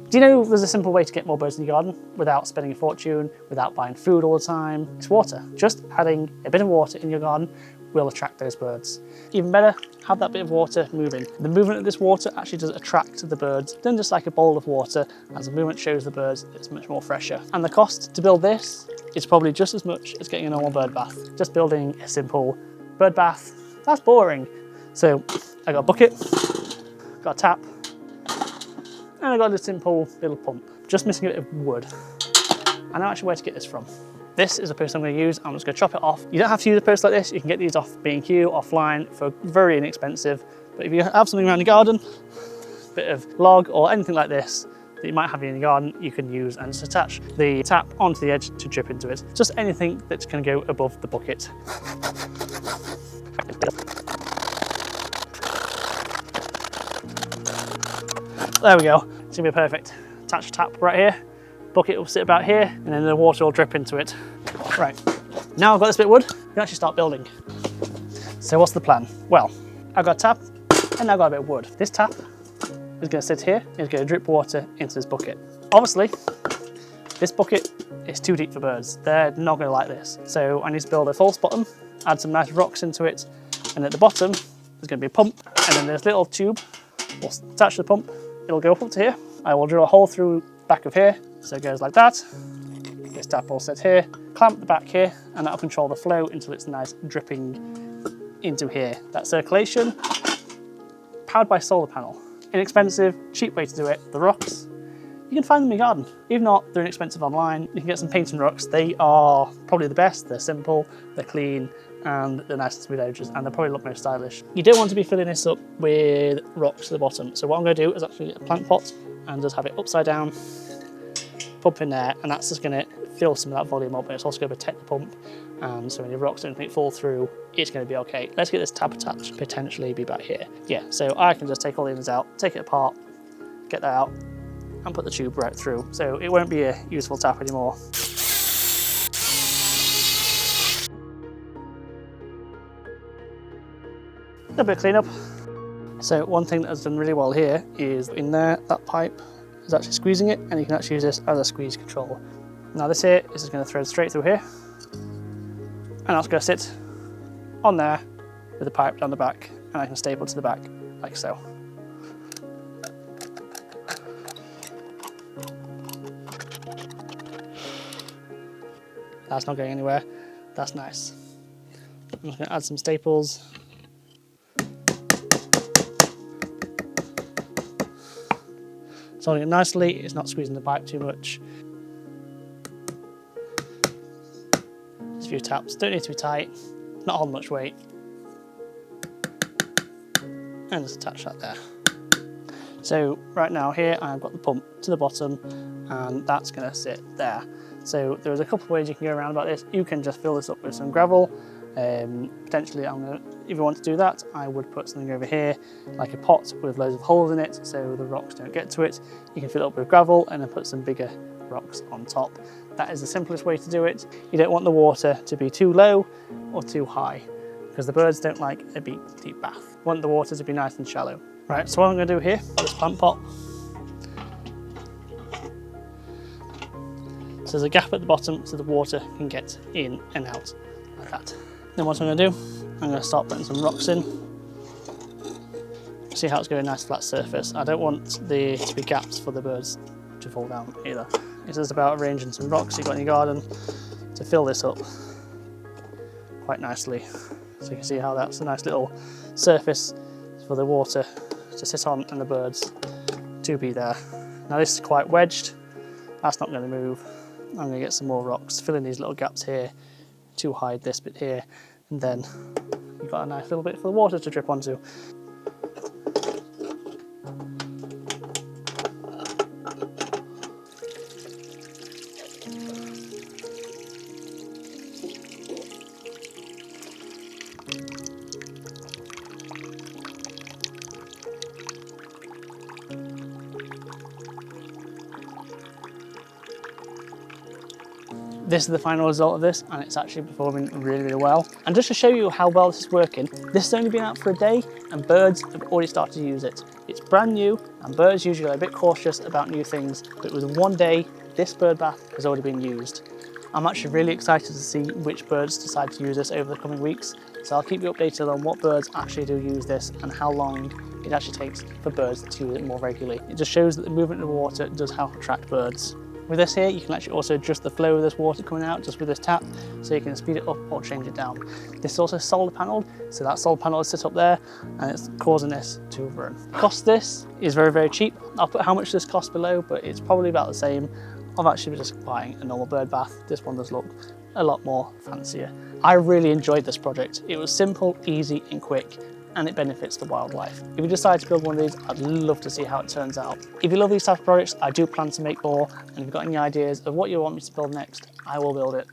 Do you know there's a simple way to get more birds in your garden without spending a fortune, without buying food all the time? It's water. Just adding a bit of water in your garden will attract those birds. Even better, have that bit of water moving. The movement of this water actually does attract the birds, then just like a bowl of water, as the movement shows the birds it's much more fresher. And the cost to build this is probably just as much as getting a normal bird bath. Just building a simple bird bath, that's boring. So I got a bucket, got a tap, and I got a simple little pump, just missing a bit of wood. I know actually where to get this from. This is a post I'm going to use. I'm just going to chop it off. You don't have to use a post like this. You can get these off B&Q, offline, for very inexpensive. But if you have something around your garden, a bit of log or anything like this that you might have in your garden, you can use and just attach the tap onto the edge to drip into it. Just anything that's going to go above the bucket. There we go. It's going to be perfect. Attach the tap right here. Bucket will sit about here, and then the water will drip into it. Right, now I've got this bit of wood, we can actually start building. So what's the plan? Well, I've got a tap, and I've got a bit of wood. This tap is going to sit here, it's going to drip water into this bucket. Obviously, this bucket is too deep for birds. They're not going to like this. So I need to build a false bottom, add some nice rocks into it, and at the bottom, there's going to be a pump, and then this little tube will attach to the pump. It'll go up to here. I will drill a hole through the back of here, so it goes like that. This tap will sit here, clamp the back here, and that'll control the flow until it's nice dripping into here. That circulation, powered by solar panel. Inexpensive, cheap way to do it. The rocks, you can find them in your garden. If not, they're inexpensive online. You can get some painting rocks. They are probably the best. They're simple, they're clean, and they're nice and smooth edges, and they probably look most stylish. You don't want to be filling this up with rocks at the bottom. So what I'm going to do is actually get a plant pot and just have it upside down, pump in there, and that's just going to fill some of that volume up, but it's also going to protect the pump, and so when your rocks don't fall through, it's going to be okay. Let's get this tap attached, potentially be back here. Yeah, so I can just take all the ends out, take it apart, get that out, and put the tube right through, so it won't be a useful tap anymore. A bit of cleanup. So one thing that has done really well here is in there, that pipe is actually squeezing it, and you can actually use this as a squeeze control. Now this here is going to thread straight through here, and that's going to sit on there with the pipe down the back, and I can staple to the back like so. That's not going anywhere. That's nice. I'm just going to add some staples. It's holding it nicely, it's not squeezing the pipe too much. Just a few taps, don't need to be tight, not holding much weight. And just attach that there. So right now here I've got the pump to the bottom, and that's going to sit there. So there's a couple of ways you can go around about this. You can just fill this up with some gravel. Potentially, if you want to do that, I would put something over here, like a pot with loads of holes in it, so the rocks don't get to it. You can fill it up with gravel and then put some bigger rocks on top. That is the simplest way to do it. You don't want the water to be too low or too high, because the birds don't like a deep bath. You want the water to be nice and shallow. Right, so what I'm going to do here, this plant pot. So there's a gap at the bottom so the water can get in and out like that. Then what I'm going to do, I'm going to start putting some rocks in. See how it's going, nice flat surface. I don't want there to be gaps for the birds to fall down either. It's just about arranging some rocks you've got in your garden to fill this up quite nicely. So you can see how that's a nice little surface for the water to sit on and the birds to be there. Now this is quite wedged, that's not going to move. I'm going to get some more rocks, fill in these little gaps here to hide this bit here, and then you've got a nice little bit for the water to drip onto. This is the final result of this, and it's actually performing really, really well. And just to show you how well this is working, this has only been out for a day and birds have already started to use it. It's brand new, And birds usually are a bit cautious about new things, but with one day, this bird bath has already been used. I'm actually really excited to see which birds decide to use this over the coming weeks, so I'll keep you updated on what birds actually do use this and how long it actually takes for birds to use it more regularly. It just shows that the movement of the water does help attract birds. With this here, you can actually also adjust the flow of this water coming out just with this tap, so you can speed it up or change it down. This is also solar panelled, so that solar panel is set up there and it's causing this to run. Cost this is very, very cheap. I'll put how much this costs below, but it's probably about the same. I've actually just buying a normal bird bath. This one does look a lot more fancier. I really enjoyed this project. It was simple, easy and quick, and it benefits the wildlife. If you decide to build one of these, I'd love to see how it turns out. If you love these types of projects, I do plan to make more, and if you've got any ideas of what you want me to build next, I will build it.